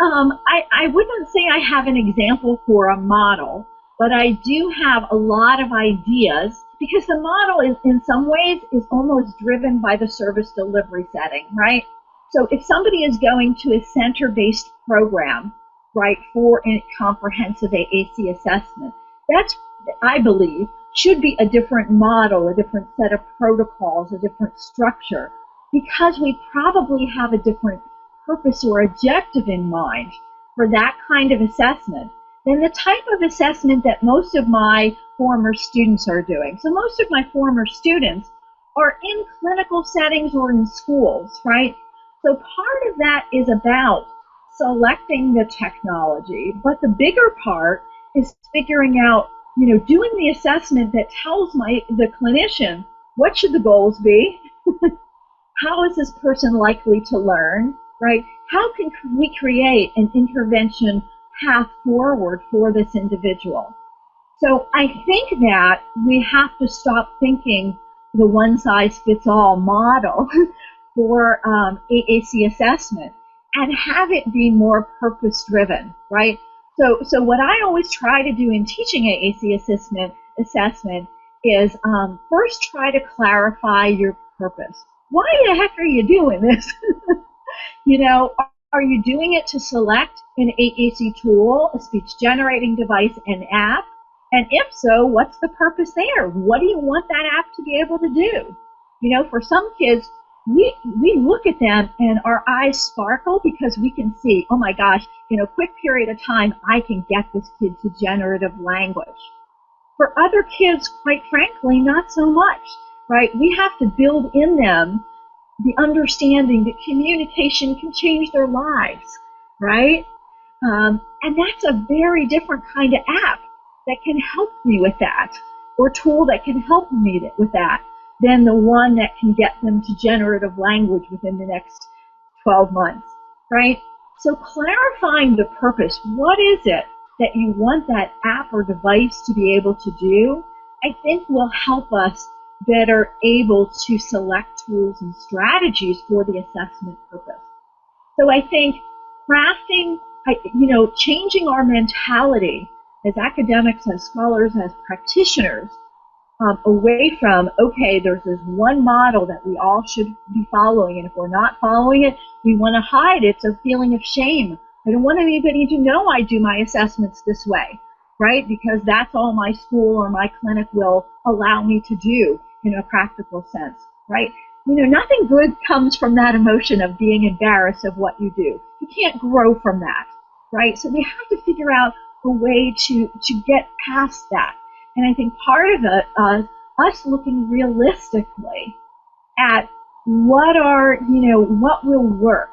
I wouldn't say I have an example for a model, but I do have a lot of ideas because the model is, in some ways, is almost driven by the service delivery setting, right? So if somebody is going to a center-based program, right, for a comprehensive AAC assessment, that's, I believe, should be a different model, a different set of protocols, a different structure, because we probably have a different purpose or objective in mind for that kind of assessment than the type of assessment that most of my former students are doing. So most of my former students are in clinical settings or in schools, right? So part of that is about selecting the technology, but the bigger part is figuring out, doing the assessment that tells the clinician what should the goals be, how is this person likely to learn, right? How can we create an intervention path forward for this individual? So I think that we have to stop thinking the one-size-fits-all model for AAC assessment and have it be more purpose-driven, right? So what I always try to do in teaching AAC assessment is first try to clarify your purpose. Why the heck are you doing this? Are you doing it to select an AAC tool, a speech generating device, an app? And if so, what's the purpose there? What do you want that app to be able to do? For some kids, we look at them and our eyes sparkle because we can see, oh my gosh, in a quick period of time, I can get this kid to generative language. For other kids, quite frankly, not so much, right? We have to build in them the understanding that communication can change their lives, right? And that's a very different kind of app that can help me with that, or tool that can help me with that, than the one that can get them to generative language within the next 12 months, right? So clarifying the purpose, what is it that you want that app or device to be able to do, I think will help us better able to select tools and strategies for the assessment purpose. So I think crafting, changing our mentality as academics, as scholars, as practitioners, away from, okay, there's this one model that we all should be following, and if we're not following it, we want to hide it. It's a feeling of shame. I don't want anybody to know I do my assessments this way, right? Because that's all my school or my clinic will allow me to do in a practical sense, right? Nothing good comes from that emotion of being embarrassed of what you do. You can't grow from that, right? So we have to figure out a way to get past that. And I think part of it is us looking realistically at what will work,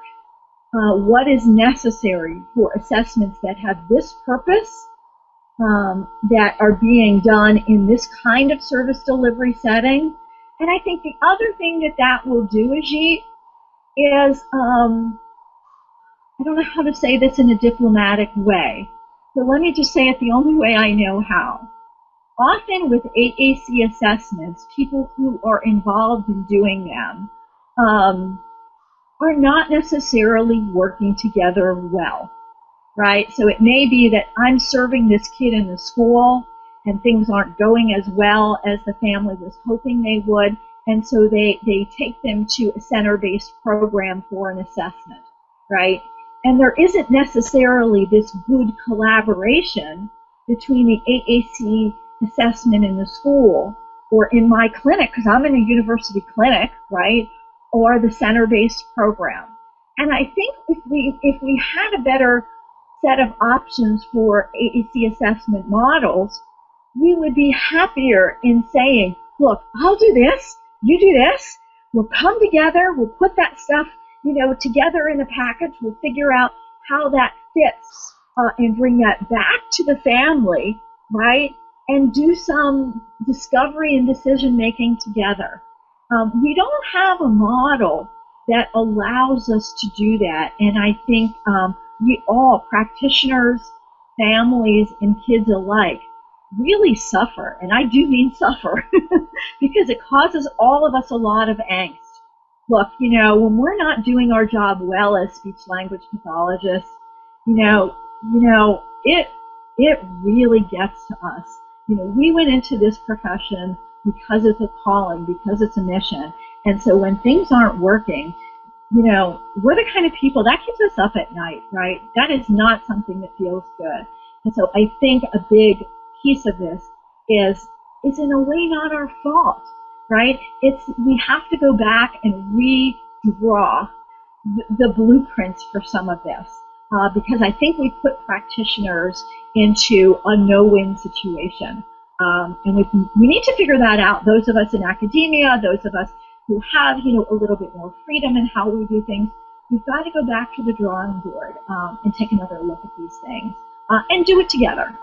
what is necessary for assessments that have this purpose, that are being done in this kind of service delivery setting. And I think the other thing that will do, Ajit, is, I don't know how to say this in a diplomatic way, so let me just say it the only way I know how. Often with AAC assessments, people who are involved in doing them are not necessarily working together well, right? So it may be that I'm serving this kid in the school and things aren't going as well as the family was hoping they would, and so they take them to a center-based program for an assessment, right? And there isn't necessarily this good collaboration between the AAC assessment in the school or in my clinic, because I'm in a university clinic, right, or the center-based program. And I think if we had a better set of options for AAC assessment models, we would be happier in saying, look, I'll do this, you do this, we'll come together, we'll put that stuff, together in a package, we'll figure out how that fits and bring that back to the family, right, and do some discovery and decision making together. We don't have a model that allows us to do that, and I think we all, practitioners, families, and kids alike, really suffer, and I do mean suffer, because it causes all of us a lot of angst. Look, when we're not doing our job well as speech-language pathologists, you know, it really gets to us. We went into this profession because it's a calling, because it's a mission. And so when things aren't working, we're the kind of people that keeps us up at night, right? That is not something that feels good. And so I think a big piece of this is in a way not our fault, right? We have to go back and redraw the blueprints for some of this, because I think we put practitioners into a no-win situation. And we need to figure that out. Those of us in academia, those of us who have, a little bit more freedom in how we do things, we've got to go back to the drawing board and take another look at these things and do it together.